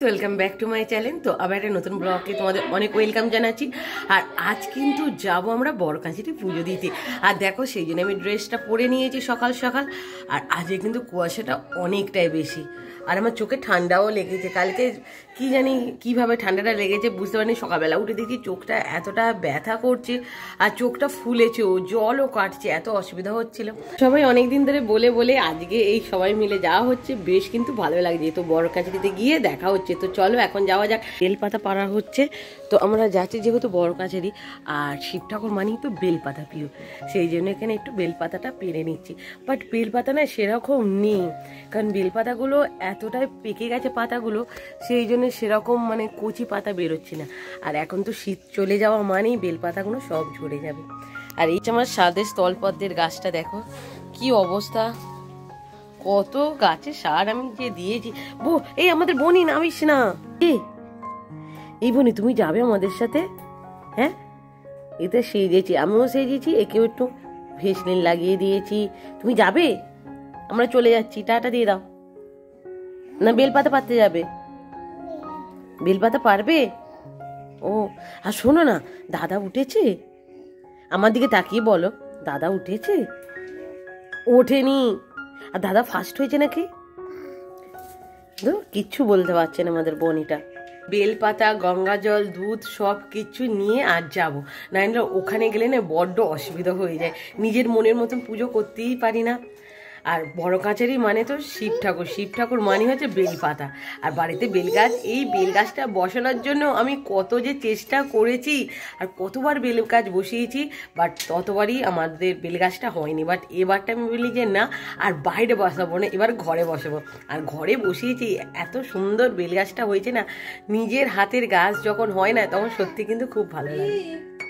Welcome back to my channel. তো আবার একটা নতুন ব্লগে তোমাদের অনেক ওয়েলকাম জানাচ্ছি। আর আজ কিন্তু যাবো আমরা বড়কাছিতে পুজো দিতে। আর দেখো সেই জন্য আমি ড্রেসটা পরে নিয়েছি সকাল সকাল। আর আজকে কিন্তু কুয়াশাটা অনেকটাই বেশি, আর আমার চোখে ঠান্ডাও লেগেছে। কালকে কি জানি কিভাবে ঠান্ডাটা লেগেছে বুঝতে পারিনি, সকালবেলা উঠে দেখি চোখটা এতটা ব্যথা করছে আর চোখটা ফুলেছেও, জলও কাটছে, এত অসুবিধা হচ্ছিল। সবাই অনেকদিন ধরে বলে বলে আজকে এই সবাই মিলে যাওয়া হচ্ছে, বেশ কিন্তু ভালো লাগছে। তো বড়কাছিতে গিয়ে দেখা হচ্ছে। তো চলো এখন যাওয়া যাক। বেলপাতা পাড়া হচ্ছে, তো আমরা যাচ্ছি যেহেতু বড়কাছারি, আর শিব ঠাকুর মানেই তো বেলপাতা প্রিয়, সেই জন্য এখানে একটু বেলপাতাটা পেরে নিচ্ছি। বাট বেলপাতা না সেরকম নেই, কারণ বেলপাতাগুলো এতটাই পেকে গেছে পাতাগুলো, সেই জন্য সেরকম মানে কচি পাতা বেরোচ্ছে না। আর এখন তো শীত চলে যাওয়া মানেই বেলপাতাগুলো সব ঝরে যাবে। আর এই যে আমার সাদের স্থলপদ্মের গাছটা দেখো কি অবস্থা, কত গাছে সার আমি যে দিয়েছি। এই আমাদের বনি নামিস না। এই বনি তুমি যাবে আমাদের সাথে? হ্যাঁ, এতে সেজেছি, আমিও সেজেছি, একেও একটু ভেসলিন লাগিয়ে দিয়েছি। তুমি যাবে? আমরা চলে যাচ্ছি, টাটা দিয়ে দাও। না বেলপাতা পাততে যাবে? বেলপাতা পারবে? ও, আর শোনো না, দাদা উঠেছে? আমার দিকে তাকিয়ে বলো, দাদা উঠেছে? ওঠেনি। আর দাদা ফার্স্ট হয়েছে নাকি? কিচ্ছু বলতে পারছে না আমাদের বনিটা। বেলপাতা, গঙ্গা জল, দুধ সব কিছু নিয়ে আর যাবো, নাইলে ওখানে গেলে না বড্ড অসুবিধা হয়ে যায়, নিজের মনের মতন পুজো করতেই পারি না। আর বড়কাছারি মানে তো শিব ঠাকুর, শিব ঠাকুর মানে হচ্ছে বেলপাতা। আর বাড়িতে বেলগাছ, এই বেলগাছটা বসানোর জন্য আমি কত যে চেষ্টা করেছি আর কতবার বেলগাছ বসিয়েছি, বাট ততবারই আমাদের বেলগাছটা হয়নি। বাট এবারটা আমি বলি যে না, আর বাইরে বসাবো না, এবার ঘরে বসাবো। আর ঘরে বসিয়েছি, এত সুন্দর বেলগাছটা হয়েছে না, নিজের হাতের গাছ যখন হয় না তখন সত্যি কিন্তু খুব ভালো লাগে।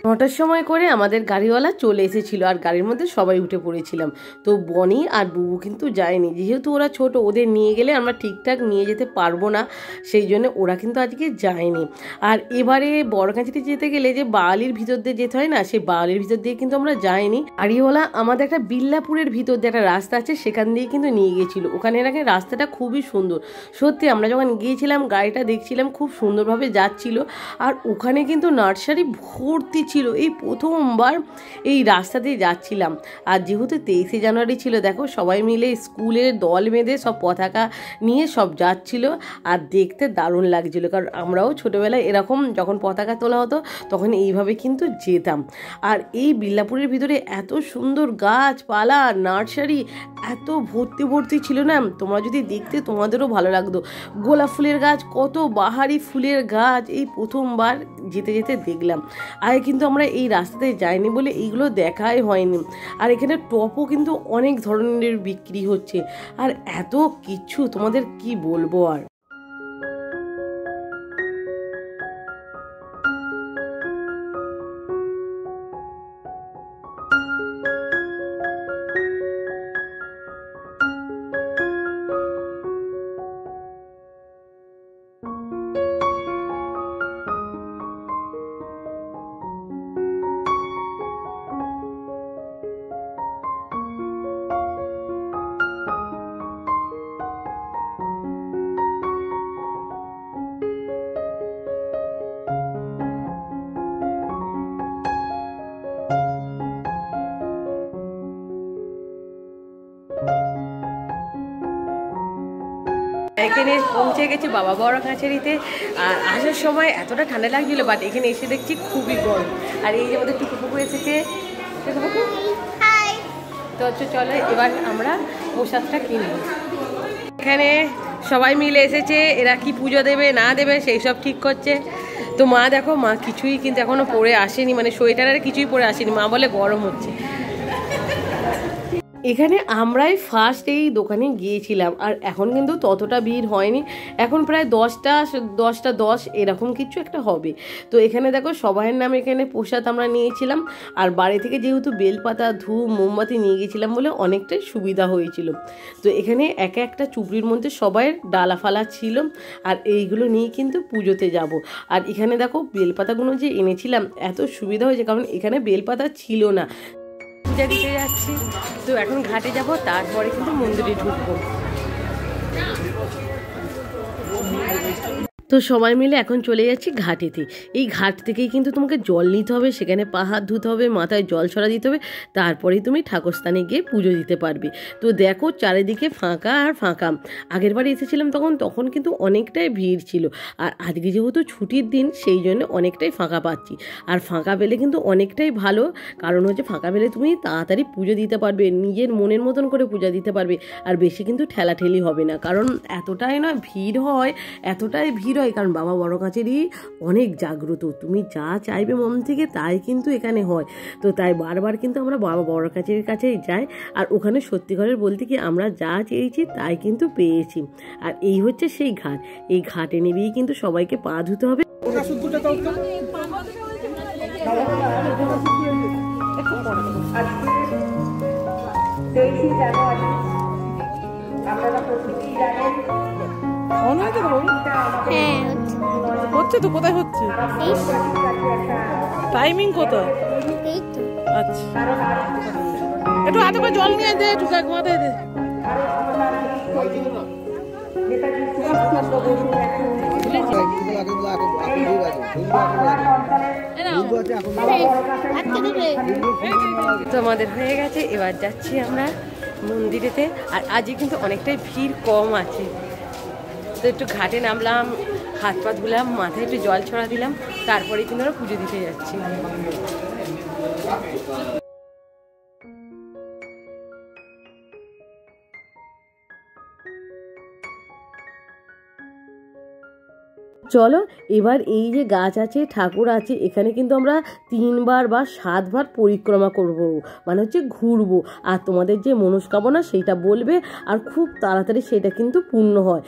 9টার সময় করে আমাদের গাড়িওয়ালা চলে এসেছিল, আর গাড়ির মধ্যে সবাই উঠে পড়েছিলাম। তো বনি আর বুবু কিন্তু যায়নি, যেহেতু ওরা ছোট, ওদের নিয়ে গেলে আমরা ঠিকঠাক নিয়ে যেতে পারবো না, সেই জন্য ওরা কিন্তু আজকে যায়নি। আর এবারে বড়কাছিতে যেতে গেলে যে বাওয়ালির ভিতর দিয়ে যেতে হয় না, সেই বাওয়ালির ভিতর দিয়ে কিন্তু আমরা যাইনি। গাড়িওয়ালা আমাদের একটা বিল্লাপুরের ভিতর দিয়ে একটা রাস্তা আছে, সেখান দিয়ে কিন্তু নিয়ে গিয়েছিল। ওখানে নাকি রাস্তাটা খুবই সুন্দর। সত্যি আমরা যখন গিয়েছিলাম গাড়িটা দেখছিলাম, খুব সুন্দরভাবে যাচ্ছিল। আর ওখানে কিন্তু নার্সারি ভর্তি ছিল। এই প্রথমবার এই রাস্তা দিয়ে যাচ্ছিলাম। আর যেহেতু 23শে জানুয়ারি ছিল, দেখো সবাই মিলে স্কুলের দল বেঁধে সব পতাকা নিয়ে সব যাচ্ছিল, আর দেখতে দারুণ লাগছিল। কারণ আমরাও ছোটোবেলায় এরকম যখন পতাকা তোলা হতো তখন এইভাবে কিন্তু যেতাম। আর এই বিল্লাপুরের ভিতরে এত সুন্দর গাছপালা, নার্সারি এত ভর্তি ভর্তি ছিল না, তোমরা যদি দেখতে তোমাদেরও ভালো লাগতো। গোলাপ ফুলের গাছ, কত বাহারি ফুলের গাছ, এই প্রথমবার যেতে যেতে দেখলাম। আগে কিন্তু আমরা এই রাস্তাতে যাইনি বলে এইগুলো দেখাই হয়নি। আর এখানে টপও কিন্তু অনেক ধরনের বিক্রি হচ্ছে, আর এত কিছু তোমাদের কি বলবো। আর এখানে পৌঁছে গেছি বাবা বড়কাছারিতে। আর আসার সময় এতটা ঠান্ডা লাগছিল, বাট এখানে এসে দেখছি খুবই গরম। আর এই যে আমাদের টুকুপুকু এসেছে, টুকুপুকু তো চলো এবার আমরা প্রসাদটা কিনব। এখানে সবাই মিলে এসেছে, এরা কি পুজো দেবে না দেবে সেই সব ঠিক করছে। তো মা দেখো, মা কিছুই কিন্তু এখনো পরে আসেনি, মানে সোয়েটার আর কিছুই পরে আসেনি, মা বলে গরম হচ্ছে। এখানে আমরাই ফার্স্ট এই দোকানে গিয়েছিলাম, আর এখন কিন্তু ততটা ভিড় হয়নি, এখন প্রায় 10টা 10 এরকম কিছু একটা হবে। তো এখানে দেখো সবাইয়ের নামে এখানে প্রসাদ আমরা নিয়েছিলাম। আর বাড়ি থেকে যেহেতু বেলপাতা, ধূপ, মোমবাতি নিয়ে গেছিলাম বলে অনেকটাই সুবিধা হয়েছিল। তো এখানে এক একটা চুবড়ির মধ্যে সবাই ডালা ফালা ছিল, আর এইগুলো নিয়ে কিন্তু পুজোতে যাব। আর এখানে দেখো বেলপাতাগুলো যে এনেছিলাম, এত সুবিধা হয়েছে, কারণ এখানে বেলপাতা ছিল না। পূজা দিতে যাচ্ছি, তো এখন ঘাটে যাব, তারপরে কিন্তু মন্দিরে ঢুকবো। তো সবাই মিলে এখন চলে যাচ্ছি ঘাটেতে। এই ঘাট থেকেই কিন্তু তোমাকে জল নিতে হবে, সেখানে পা হাত ধুতে হবে, মাথায় জল ছড়া দিতে হবে, তারপরেই তুমি ঠাকুরস্থানে গিয়ে পুজো দিতে পারবে। তো দেখো চারিদিকে ফাঁকা আর ফাঁকা। আগের বার এসেছিলাম তখন কিন্তু অনেকটাই ভিড় ছিল, আর আজকে যেহেতু ছুটির দিন সেই জন্য অনেকটাই ফাঁকা পাচ্ছি। আর ফাঁকা পেলে কিন্তু অনেকটাই ভালো, কারণ হচ্ছে ফাঁকা পেলে তুমি তাড়াতাড়ি পুজো দিতে পারবে, নিজের মনের মতন করে পূজা দিতে পারবে, আর বেশি কিন্তু ঠেলাঠেলি হবে না। কারণ এতটাই না ভিড় হয়, এতটাই ভিড় হয়, কারণ বাবা বড় কাছেরই অনেক জাগ্রত, তুমি যা চাইবে মন থেকে তাই কিন্তু এখানে হয়। তো তাই বারবার কিন্তু আমরা বাবা বড় কাছের কাছেই যাই, আর ওখানে সত্যিকারের বলতে কি আমরা যা চেয়েছি তাই কিন্তু পেয়েছি। আর এই হচ্ছে সেই ঘাট, এই ঘাটে নেবেই কিন্তু সবাইকে পা ধুতে হবে। হচ্ছে তো, কোথায় হচ্ছে, টাইমিং কোথায়? আচ্ছা, একটু হাতে করে জল নিয়ে দে, একটু মাথায় দে। তোমাদের হয়ে গেছে, এবার যাচ্ছি আমরা মন্দিরেতে। আর আজকে কিন্তু অনেকটাই ভিড় কম আছে, তো একটু ঘাটে নামলাম, হাত পা ধুলাম, মাথায় একটু জল ছড়া দিলাম, তারপরে কিন্তু আমরা পুজো দিতে যাচ্ছি। চলো এবার এই যে গাছ আছে, ঠাকুর আছে, এখানে কিন্তু আমরা 3 বার বা 7 বার পরিক্রমা করব, মানে হচ্ছে ঘুরবো। আর তোমাদের যে মনস্কামনা সেইটা বলবে, আর খুব তাড়াতাড়ি সেটা কিন্তু পূর্ণ হয়।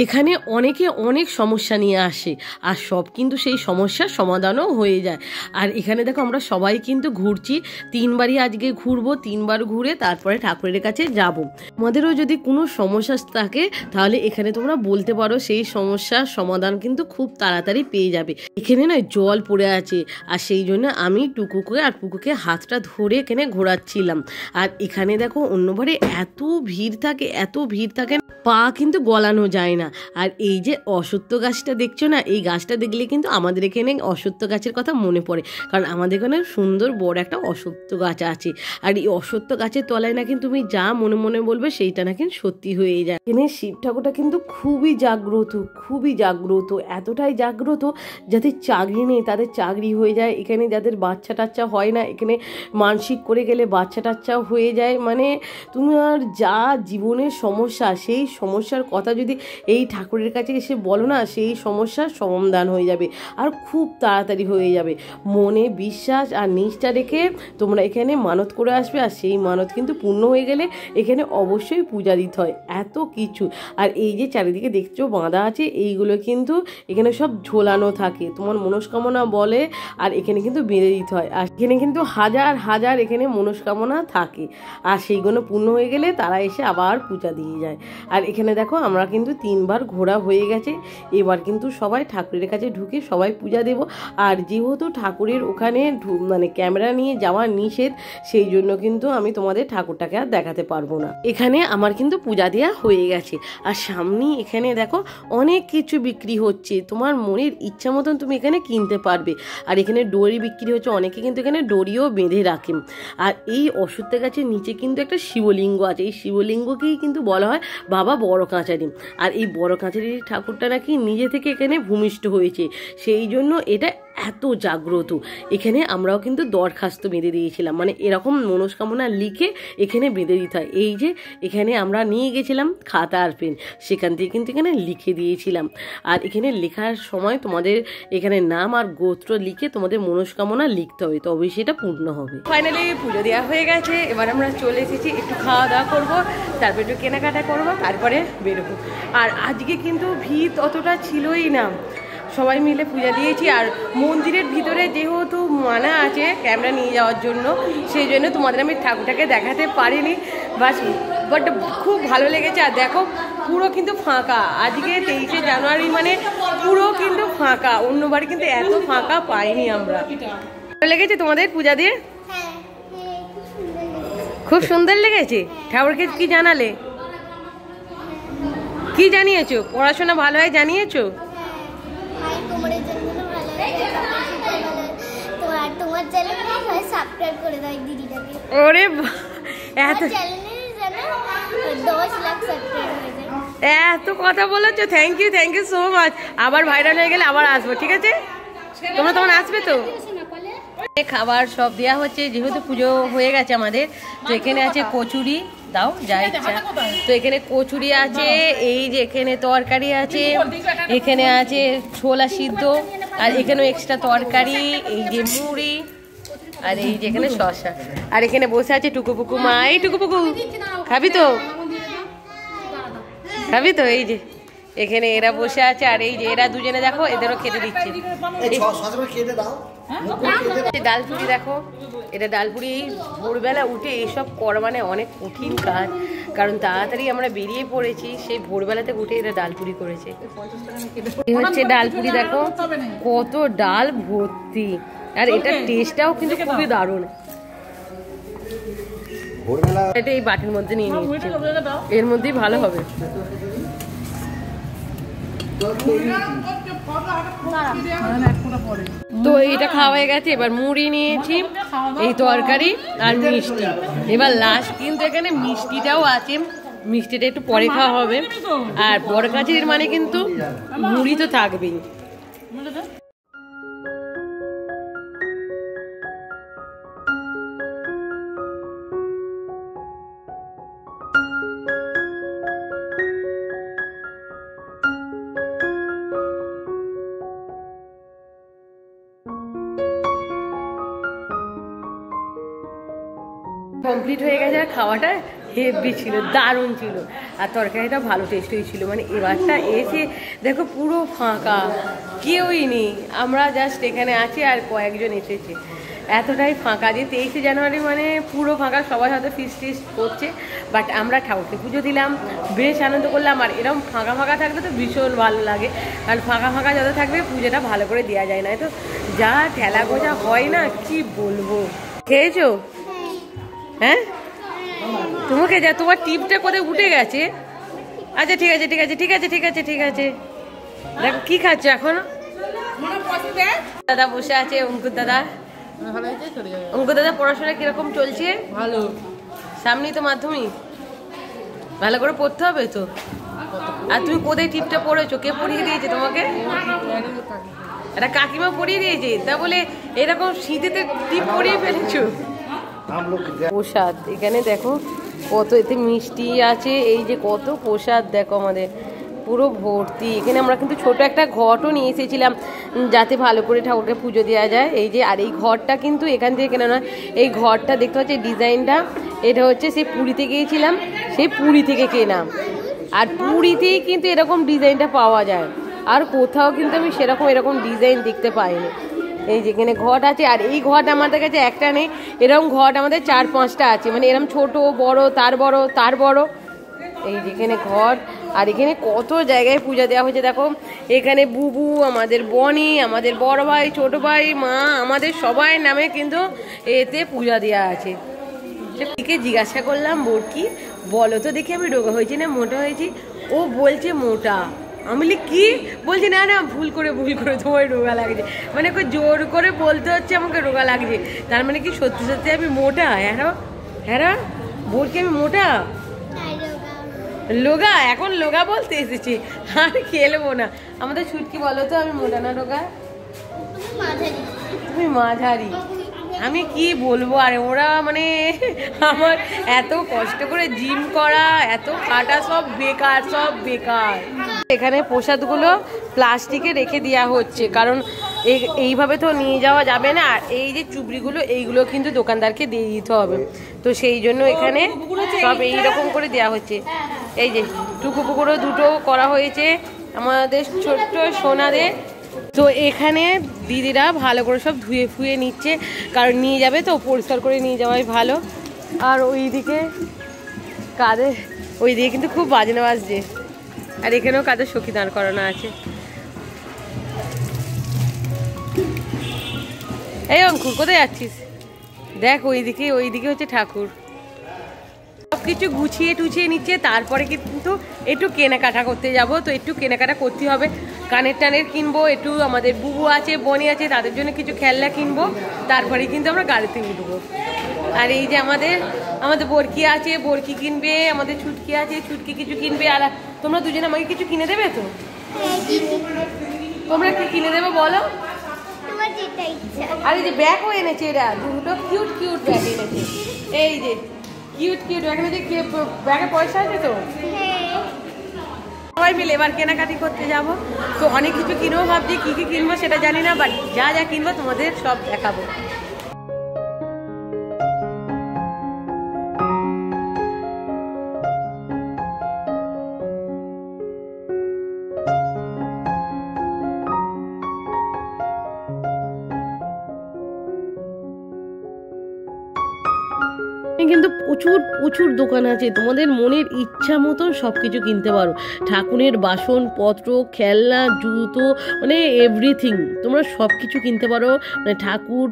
এখানে অনেকে অনেক সমস্যা নিয়ে আসে, আর সব কিন্তু সেই সমস্যার সমাধানও হয়ে যায়। আর এখানে দেখো আমরা সবাই কিন্তু ঘুরছি, 3 বারই আজকে ঘুরবো, 3 বার ঘুরে তারপরে ঠাকুরের কাছে যাব। তোমাদেরও যদি কোনো সমস্যা থাকে তাহলে এখানে তোমরা বলতে পারো, সেই সমস্যার সমাধান কিন্তু খুব তাড়াতাড়ি পেয়ে যাবে। এখানে নয় জল পড়ে আছে, আর সেই জন্য আমি টুকুকে আর পুকুকে হাতটা ধরে এখানে ঘোরাচ্ছিলাম। আর এখানে দেখো অন্যবারে এত ভিড় থাকে, এত ভিড় থাকে, পা কিন্তু গলানো যায় না। আর এই যে অশ্বত্থ গাছটা দেখছো না, এই গাছটা দেখলে কিন্তু আমাদের এখানে অশ্বত্থ গাছের কথা মনে পড়ে, কারণ আমাদের এখানে সুন্দর বড় একটা অশ্বত্থ গাছ আছে। আর এই অশ্বত্থ গাছের তলায় নাকি তুমি যা মনে মনে বলবে সেইটা নাকি সত্যি হয়ে যায়। এখানে শিব ঠাকুরটা কিন্তু খুবই জাগ্রত, খুবই জাগ্রত, এতটাই জাগ্রত যাদের চাকরি নেই তাদের চাকরি হয়ে যায়, এখানে যাদের বাচ্চা টাচ্চা হয় না এখানে মানসিক করে গেলে বাচ্চা টাচ্চা হয়ে যায়। মানে তোমার যা জীবনের সমস্যা, সেই সমস্যার কথা যদি এই ঠাকুরের কাছে এসে বলো না, সেই সমস্যার সমাধান হয়ে যাবে, আর খুব তাড়াতাড়ি হয়ে যাবে। মনে বিশ্বাস আর নিষ্ঠা রেখে তোমরা এখানে মানত করে আসবে, আর সেই মানত কিন্তু পূর্ণ হয়ে গেলে এখানে অবশ্যই পূজা দিতে হয়, এত কিছু। আর এই যে চারিদিকে দেখছো বাঁধা আছে, এইগুলো কিন্তু এখানে সব ঝোলানো থাকে, তোমার মনস্কামনা বলে, আর এখানে কিন্তু বেঁধে দিতে হয়। আর এখানে কিন্তু হাজার হাজার এখানে মনস্কামনা থাকে, আর সেইগুলো পূর্ণ হয়ে গেলে তারা এসে আবার পূজা দিয়ে যায়। আর এখানে দেখো আমরা কিন্তু 3 বার ঘোরা হয়ে গেছে, এবার কিন্তু সবাই ঠাকুরের কাছে ঢুকে সবাই পূজা দেব। আর যেহেতু ঠাকুরের ওখানে মানে ক্যামেরা নিয়ে যাওয়া নিষেধ, সেই জন্য কিন্তু আমি তোমাদের ঠাকুরটাকে আর দেখাতে পারবো না। এখানে আমার কিন্তু পূজা দেওয়া হয়ে গেছে, আর সামনে এখানে দেখো অনেক কিছু বিক্রি হচ্ছে, তোমার মনের ইচ্ছা মতন তুমি এখানে কিনতে পারবে। আর এখানে ডোরি বিক্রি হচ্ছে, অনেকে কিন্তু এখানে ডোরিও বেঁধে রাখে। আর এই অশ্বত্থ গাছের নিচে কিন্তু একটা শিবলিঙ্গ আছে, এই শিবলিঙ্গকেই কিন্তু বলা হয় বাবা বড় কাছারি। আর এই বড় কাছারি ঠাকুরটা নাকি নিজে থেকে এখানে ভূমিষ্ঠ হয়েছে, সেই জন্য এটা এত জাগ্রত। এখানে আমরাও কিন্তু দরখাস্ত বেঁধে দিয়েছিলাম, মানে এরকম মনস্কামনা লিখে এখানে বেঁধে দিতে হয়। এই যে এখানে আমরা নিয়ে গেছিলাম খাতা আর পেন, সেখান থেকে কিন্তু এখানে লিখে দিয়েছিলাম। আর এখানে লেখার সময় তোমাদের এখানে নাম আর গোত্র লিখে তোমাদের মনস্কামনা লিখতে হবে, তবেই সেটা পূর্ণ হবে। ফাইনালি পুজো দেওয়া হয়ে গেছে, এবার আমরা চলে এসেছি, একটু খাওয়া দাওয়া করবো, তারপর একটু কেনাকাটা করবো, তারপরে বেরোবো। আর আজকে কিন্তু ভিড় অতটা ছিলই না, সবাই মিলে পূজা দিয়েছি। আর মন্দিরের ভিতরে যেহেতু মানা আছে ক্যামেরা নিয়ে যাওয়ার জন্য, সেই জন্য তোমাদের আমি ঠাকুরটাকে দেখাতে পারিনি, বাট খুব ভালো লেগেছে। আর দেখো পুরো কিন্তু ফাঁকা, আজকে 23শে জানুয়ারি মানে পুরো কিন্তু ফাঁকা, অন্যবারে কিন্তু এত ফাঁকা পাইনি আমরা। ভালো লেগেছে তোমাদের পূজা দিয়ে? খুব সুন্দর লেগেছে। ঠাকুরকে কি জানালে, কি জানিয়েছো? পড়াশোনা ভালো হয় জানিয়েছো? তোমাদের জন্য ভালো লাগে, তোমার চ্যানেল সাবস্ক্রাইব করে দাও দিদিটাকে। ওরে এত চ্যানেলে জানো 10 লাখ সাবস্ক্রাইব হয়ে যায়। এত কথা বলেছো, থ্যাংক ইউ সো মাচ। আবার ভাইরাল হয়ে গেলে আবার আসবো, ঠিক আছে? তোমরা তখন আসবে তো? খাবার সব দেওয়া হচ্ছে, যেহেতু পুজো হয়ে গেছে আমাদের। তো এখানে আছে কচুরি, দাও যা ইচ্ছা। তো এখানে কচুরি আছে, এই যে এখানে তরকারি আছে, এখানে আছে ছোলা সিদ্ধ, আর এখানেও এক্সট্রা তরকারি, এই যে মুড়ি, আর এই যে এখানে শসা। আর এখানে বসে আছে টুকুপুকু মা। এই টুকুপুকু খাবি তো? খাবি তো? এই যে এখানে এরা বসে আছে, আর এই যে এরা দুজনে দেখো এদেরও খেতে দিচ্ছে। ডালপুরি দেখো, এটা ডালপুরি। ভোরবেলা উঠে এইসব করা মানে অনেক কঠিন কাজ, কারণ তাড়াতাড়ি আমরা বেরিয়ে পড়েছি। সেই ভোরবেলাতে উঠে এরা ডালপুরি করেছে। এই হচ্ছে ডালপুরি, দেখো কত ডাল ভর্তি, আর এটার টেস্টটাও কিন্তু খুবই দারুণ। এটা এই বাটির মধ্যে নিয়ে নিচ্ছে, এর মধ্যেই ভালো হবে। তো এইটা খাওয়া হয়ে গেছে, এবার মুড়ি নিয়েছি, এই তরকারি আর মিষ্টি। এবার লাস্ট কিন্তু এখানে মিষ্টিটাও আছে, মিষ্টিটা একটু পরে খাওয়া হবে। আর বড় কাছের মানে কিন্তু মুড়ি তো থাকবেই। কমপ্লিট হয়ে গেছে, আর খাওয়াটা হেভি ছিল, দারুণ ছিল, আর তরকারিটা ভালো টেস্ট হয়েছিল। মানে এবারটা এসে দেখো পুরো ফাঁকা, কেউই নেই, আমরা জাস্ট এখানে আছি আর কয়েকজন এসেছে। এতটাই ফাঁকা যে 23শে জানুয়ারি মানে পুরো ফাঁকা। সবাই হয়তো ফিস্ট টিস্ট করছে, বাট আমরা ঠাকুরকে পুজো দিলাম, বেশ আনন্দ করলাম। আর এরকম ফাঁকা ফাঁকা থাকলে তো ভীষণ ভালো লাগে, আর ফাঁকা ফাঁকা যত থাকবে পুজোটা ভালো করে দেওয়া যায় না। তো যা ঠেলা গোজা হয় না, কি বলবো। খেয়েছো? হ্যাঁ, তোমাকে যা, তোমার টিপটা কোথায় উঠে গেছে। আচ্ছা ঠিক আছে ঠিক আছে ঠিক আছে ঠিক আছে ঠিক আছে। দেখো কি খাচ্ছ এখন? দাদা বসে আছে, অঙ্কুর দাদা। অঙ্কুর দাদা পড়াশোনা কিরকম চলছে? ভালো। সামনেই তো মাধ্যমিক, ভালো করে পড়তে হবে তো। আর তুমি কোথায় টিপটা পড়েছো? কে পড়িয়ে দিয়েছে তোমাকে? একটা কাকিমা পড়িয়ে দিয়েছে, তা বলে এরকম শীতেতে টিপ পড়িয়ে ফেলেছো? প্রসাদ এখানে দেখো কত, এতে মিষ্টি আছে, এই যে কত প্রসাদ দেখো আমাদের পুরো ভর্তি। এখানে আমরা কিন্তু ছোট একটা ঘটও নিয়ে এসেছিলাম, যাতে ভালো করে ঠাকুরকে পুজো দেওয়া যায়। এই যে, আর এই ঘরটা কিন্তু এখান থেকে কেনা নয়, এই ঘরটা দেখতে পাচ্ছি ডিজাইনটা, এটা হচ্ছে সেই পুরীতে গিয়েছিলাম, সেই পুরী থেকে কেনা। আর পুরীতেই কিন্তু এরকম ডিজাইনটা পাওয়া যায়, আর কোথাও কিন্তু আমি সেরকম এরকম ডিজাইন দেখতে পাইনি। এই যেখানে ঘট আছে, আর এই ঘট আমাদের কাছে একটা নেই, এরকম ঘট আমাদের 4-5টা আছে, মানে এরকম ছোট বড় তার বড় তার বড়। এই যেখানে ঘট, আর এখানে কত জায়গায় পূজা দেওয়া হয়েছে দেখো। এখানে বুবু, আমাদের বনি, আমাদের বড় ভাই, ছোট ভাই, মা, আমাদের সবাই নামে কিন্তু এতে পূজা দেওয়া আছে। কে জিজ্ঞাসা করলাম, বোরকি বলো তো দেখি আমি রোগা হয়েছি না মোটা হয়েছি? ও বলছে মোটা। আমি বলি কি? বলছি না না ভুল করে তোমার রোগা লাগছে, মানে জোর করে বলতে হচ্ছে আমাকে রোগা লাগছে, তার মানে কি সত্যি সত্যি আমি মোটা? হ্যাঁ বোরকি আমি মোটা লোগা, এখন লোগা বলতে এসেছি, আর খেলবো না। আমাদের ছুটকি বলো তো আমি মোটা না রোগা? তুমি মাঝারি। আমি কি বলবো, আর ওরা মানে আমার এত কষ্ট করে জিম করা, এত খাটা, সব বেকার, সব বেকার। এখানে প্রসাদগুলো প্লাস্টিকে রেখে দেওয়া হচ্ছে, কারণ এইভাবে তো নিয়ে যাওয়া যাবে না। আর এই যে চুবড়িগুলো, এইগুলো কিন্তু দোকানদারকে দিয়ে দিতে হবে, তো সেই জন্য এখানে সব এইরকম করে দেওয়া হচ্ছে। এই যে টুকু পুকুরও দুটো করা হয়েছে আমাদের ছোট্ট সোনাদের। তো এখানে দিদিরা ভালো করে সব ধুয়ে ফুয়ে নিচ্ছে, কারণ নিয়ে যাবে তো, পরিষ্কার করে নিয়ে যাওয়াই ভালো। আর ওইদিকে কাদের, ওইদিকে কিন্তু খুব বাজনা বাজছে, আর এখানেও কাদের সখী দাঁড় করানো আছে। এই অঙ্কুর কোথায় যাচ্ছিস? দেখ ওইদিকে হচ্ছে ঠাকুর। সবকিছু গুছিয়ে টুছিয়ে নিচ্ছে, তারপরে কিন্তু একটু কেনাকাটা করতে যাব। তো একটু কেনাকাটা করতে হবে, কানের টানের কিনবো, একটু আমাদের বুবু আছে বনি আছে তাদের জন্য কিছু খেলনা কিনবো, তারপরে কিন্তু আমরা গাড়িতে উঠবো। আর এই যে আমাদের বরকি আছে, বরকি কিনবে, আমাদের ছুটকি আছে, ছুটকি কিছু কিনবে। আর তোমরা দুজনে আমাকে কিছু কিনে দেবে তো? তোমরা কি কিনে দেবে বলো? আর এই যে ব্যাগও এনেছে, এরা দুটো কিউট কিউট ব্যাগ এনেছে। এই যে কিউট কিউট ব্যাগ এনেছে, ব্যাগে পয়সা আছে তো? সবাই মিলে এবার কেনাকাটি করতে যাব। তো অনেক কিছু কিনবো ভাবছি, কি কি কিনবো সেটা জানি না, বাট যা যা কিনবো তোমাদের সব দেখাবো। কিন্তু প্রচুর প্রচুর দোকান আছে, তোমাদের মনের ইচ্ছা মতন সব কিছু কিনতে পারো। ঠাকুরের বাসনপত্র, খেলনা, জুতো, মানে এভরিথিং তোমরা সব কিছু কিনতে পারো। মানে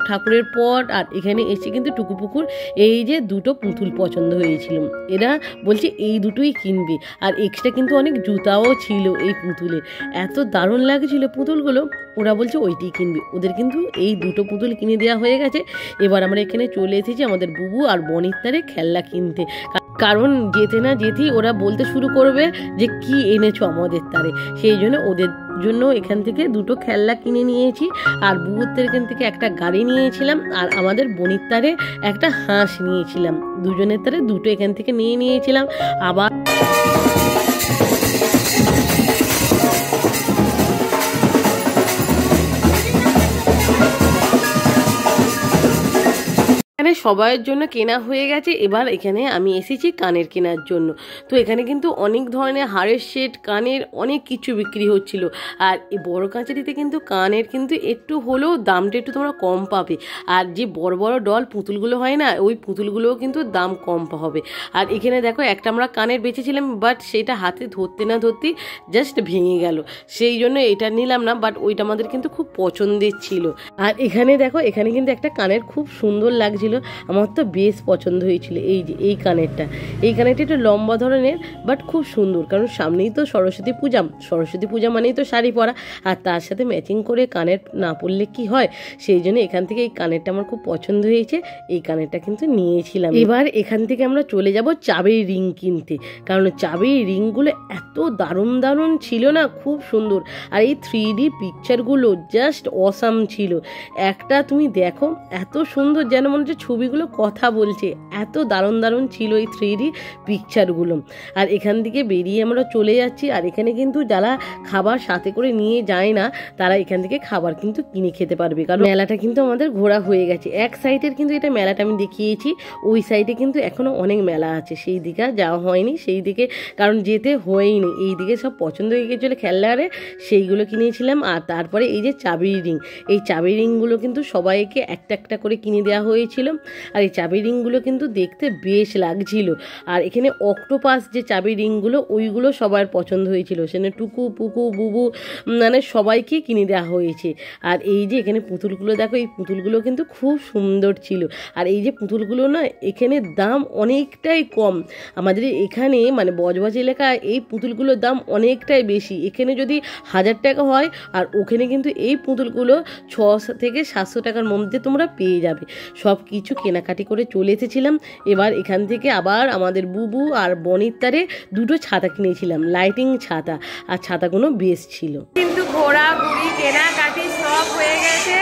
ঠাকুরের পট। আর এখানে এসে কিন্তু টুকুপুকুর এই যে দুটো পুতুল পছন্দ হয়েছিল, এরা বলছে এই দুটোই কিনবে। আর এক্সট্রা কিন্তু অনেক জুতাও ছিল এই পুতুলের, এত দারুণ লাগছিল পুতুলগুলো, ওরা বলছে ওইটাই কিনবে। ওদের কিন্তু এই দুটো পুতুল কিনে দেওয়া হয়ে গেছে। এবার আমরা এখানে চলে এসেছি আমাদের বুবু আর বনির তারে খেলনা কিনতে, কারণ যেতে না যেতেই ওরা বলতে শুরু করবে যে কি এনেছো আমাদের তারে। সেই জন্য ওদের জন্য এখান থেকে দুটো খেলনা কিনে নিয়েছি। আর বুবুর তারে এখান থেকে একটা গাড়ি নিয়েছিলাম, আর আমাদের বনির তারে একটা হাঁস নিয়েছিলাম। দুজনের তারে দুটো এখান থেকে নিয়েছিলাম। আবার সবাইয়ের জন্য কেনা হয়ে গেছে। এবার এখানে আমি এসেছি কানের কেনার জন্য। তো এখানে কিন্তু অনেক ধরনের হারের সেট, কানের অনেক কিছু বিক্রি হচ্ছিল। আর এই বড় কাঁচারিতে কিন্তু কানের কিন্তু একটু হলেও দামটা একটু তোমরা কম পাবে। আর যে বড় বড় ডল পুতুলগুলো হয় না, ওই পুতুলগুলোও কিন্তু দাম কম হবে। আর এখানে দেখো একটা আমরা কানের বেচেছিলাম, বাট সেটা হাতে ধরতে না ধরতেই জাস্ট ভেঙে গেল, সেই জন্য এটা নিলাম না। বাট ওইটা আমাদের কিন্তু খুব পছন্দের ছিল। আর এখানে দেখো, এখানে কিন্তু একটা কানের খুব সুন্দর লাগছিল, আমার তো বেশ পছন্দ হয়েছিল। এই যে এই কানেরটা একটু লম্বা ধরনের, বাট খুব সুন্দর, কারণ সামনেই তো সরস্বতী পূজা মানেই তো শাড়ি পরা, আর তার সাথে ম্যাচিং করে কানের না পরলে কি হয়। সেই জন্য এখান থেকে এই কানেরটা আমার খুব পছন্দ হয়েছে, এই কানেরটা কিন্তু নিয়েছিলাম। এবার এখান থেকে আমরা চলে যাব চাবির রিং কিনতে, কারণ চাবির রিংগুলো এত দারুণ দারুণ ছিল না, খুব সুন্দর। আর এই 3D পিকচারগুলো জাস্ট অসাম ছিল। একটা তুমি দেখো, এত সুন্দর, যেন মনে হচ্ছে ছবিগুলো কথা বলছে, এত দারুণ দারুণ ছিল এই 3D পিকচারগুলো। আর এখান থেকে বেরিয়ে আমরা চলে যাচ্ছি। আর এখানে কিন্তু যারা খাবার সাথে করে নিয়ে যায় না, তারা এখান থেকে খাবার কিন্তু কিনে খেতে পারবে, কারণ মেলাটা কিন্তু আমাদের ঘোরা হয়ে গেছে। এক সাইডের কিন্তু এটা মেলাটা আমি দেখিয়েছি, ওই সাইডে কিন্তু এখনো অনেক মেলা আছে, সেই দিকে যাওয়া হয়নি, সেই দিকে কারণ যেতে হয়নি। এই দিকে সব পছন্দ হয়ে গেছিলো খেলনারে, সেইগুলো কিনেছিলাম। আর তারপরে এই যে চাবির রিং, এই চাবির রিংগুলো কিন্তু সবাইকে একটা একটা করে কিনে দেওয়া হয়েছিল। আর এই চাবি রিংগুলো কিন্তু দেখতে বেশ লাগছিল। আর এখানে অক্টোপাস যে চাবি রিংগুলো, ওইগুলো সবার পছন্দ হয়েছিল, সেখানে টুকু পুকু বুবু মানে সবাইকে কিনে দেওয়া হয়েছে। আর এই যে এখানে পুতুলগুলো দেখো, এই পুতুলগুলো কিন্তু খুব সুন্দর ছিল। আর এই যে পুতুলগুলো না, এখানে দাম অনেকটাই কম। আমাদের এখানে মানে বজবজ এলাকায় এই পুতুলগুলোর দাম অনেকটাই বেশি। এখানে যদি 1000 টাকা হয়, আর ওখানে কিন্তু এই পুতুলগুলো 600 থেকে 700 টাকার মধ্যে তোমরা পেয়ে যাবে। সব কিছু কেনাকাটি করে চলে এসেছিলাম। এবার এখান থেকে আবার আমাদের বুবু আর বনির তারে দুটো ছাতা কিনেছিলাম, লাইটিং ছাতা, আর ছাতাগুলো বেশ ছিল। কিন্তু ঘোরাঘুরি কেনাকাটি সব হয়ে গেছে।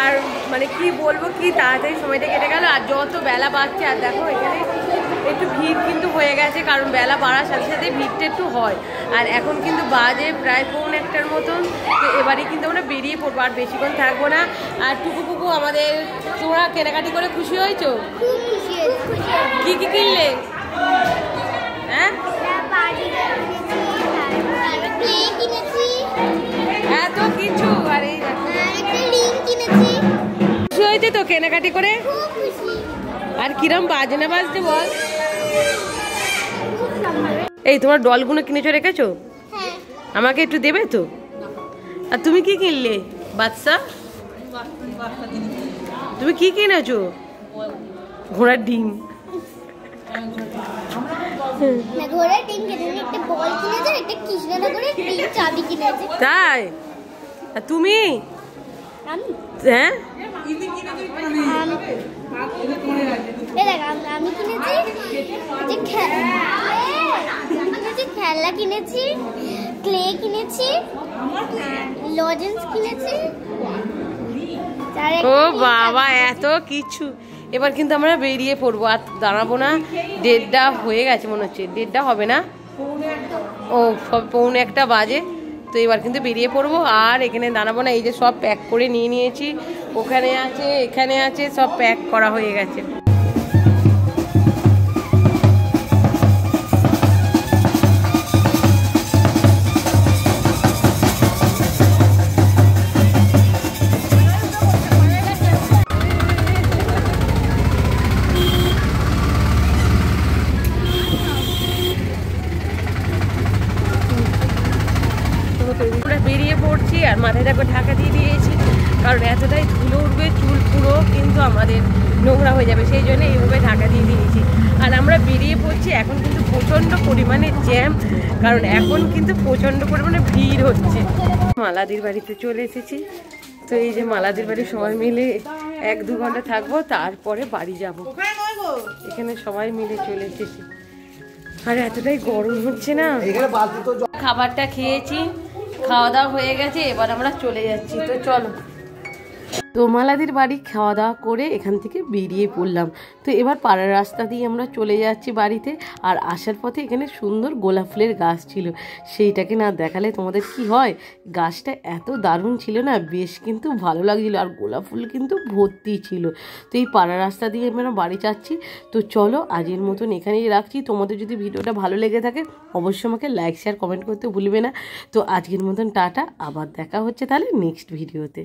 আর মানে কি বলবো, কি তাড়াতাড়ি সময়টা কেটে গেল। আর যত বেলা বাড়ছে, আর দেখো এখানে একটু ভিড় কিন্তু হয়ে গেছে, কারণ বেলা বাড়ার সাথে সাথে ভিড়টা একটু হয়। আর এখন কিন্তু বাজে প্রায় 1:45 মতন। তো এবারে কিন্তু আমরা বেরিয়ে পড়বো, আর বেশিক্ষণ থাকবো না। আর টুকু পুকু আমাদের, তোমরা কেনাকাটি করে খুশি হয়েছো? কি কি কিনলে? হ্যাঁ, এত কিছু। আর এই খুশি হয়েছে তো কেনাকাটি করে? আর কিরম বাজনা বাজছে বল? এই তোমার ডলগুলো কিনেছো, রেখেছো? আমাকে একটু দেবে তো? আর তুমি কি কিনলে বাচ্চা? তুমি কি কিনেছো? ঘোড়ার ডিম। ঘোড়ার ডিম কিনেছে, একটা বল কিনেছে, একটা কৃষ্ণনগরের ডিম চাবি কিনেছে। তাই? আর তুমি? আমি হ্যাঁ আমি কিনেছি খেলনা কিনেছি, ক্লে কিনেছি, লজেন্স কিনেছি। ও বাবা, এত কিছু! এবার কিন্তু আমরা বেরিয়ে পড়বো, আর দাঁড়াবো না। 1:30 হয়ে গেছে মনে হচ্ছে, 1:30 হবে না? ও 1:45 বাজে। তো এবার কিন্তু বেরিয়ে পড়বো, আর এখানে দাঁড়াবো না। এই যে সব প্যাক করে নিয়ে নিয়েছি, ওখানে আছে, এখানে আছে, সব প্যাক করা হয়ে গেছে। বেরিয়ে পড়ছি, আর মাথায় দেখো ঢাকা দিয়ে দিয়েছি, কারণ এতটাই ধুলো উঠবে, চুল পুরো কিন্তু আমাদের নোংরা হয়ে যাবে, সেই জন্য এইভাবে ঢাকা দিয়ে দিয়েছি। আর আমরা বেরিয়ে পড়ছি। এখন কিন্তু প্রচণ্ড পরিমাণে জ্যাম, কারণ এখন কিন্তু প্রচণ্ড পরিমাণে ভিড় হচ্ছে। মালাদির বাড়িতে চলে এসেছি। তো এই যে মালাদির বাড়ি সবাই মিলে 1-2 ঘন্টা থাকবো, তারপরে বাড়ি যাব। এখানে সবাই মিলে চলে এসেছি। আর এতটাই গরম হচ্ছে না। খাবারটা খেয়েছি, খাওয়া দাওয়া হয়ে গেছে, এবার আমরা চলে যাচ্ছি। তো চলো। তো মালাদির বাড়ি খাওয়া দাওয়া করে এখান থেকে বেরিয়ে পড়লাম। তো এবার পাড়ার রাস্তা দিয়ে আমরা চলে যাচ্ছি বাড়িতে। আর আসার পথে এখানে সুন্দর গোলাপ ফুলের গাছ ছিল, সেইটাকে না দেখালে তোমাদের কি হয়। গাছটা এত দারুণ ছিল না, বেশ কিন্তু ভালো লাগছিল, আর গোলাপ ফুল কিন্তু ভর্তি ছিল। তো এই পাড়ার রাস্তা দিয়ে আমরা বাড়ি যাচ্ছি। তো চলো, আজকের মতন এখানেই রাখছি। তোমাদের যদি ভিডিওটা ভালো লেগে থাকে অবশ্যই আমাকে লাইক শেয়ার কমেন্ট করতে ভুলবে না। তো আজকের মতন টাটা, আবার দেখা হচ্ছে তাহলে নেক্সট ভিডিওতে।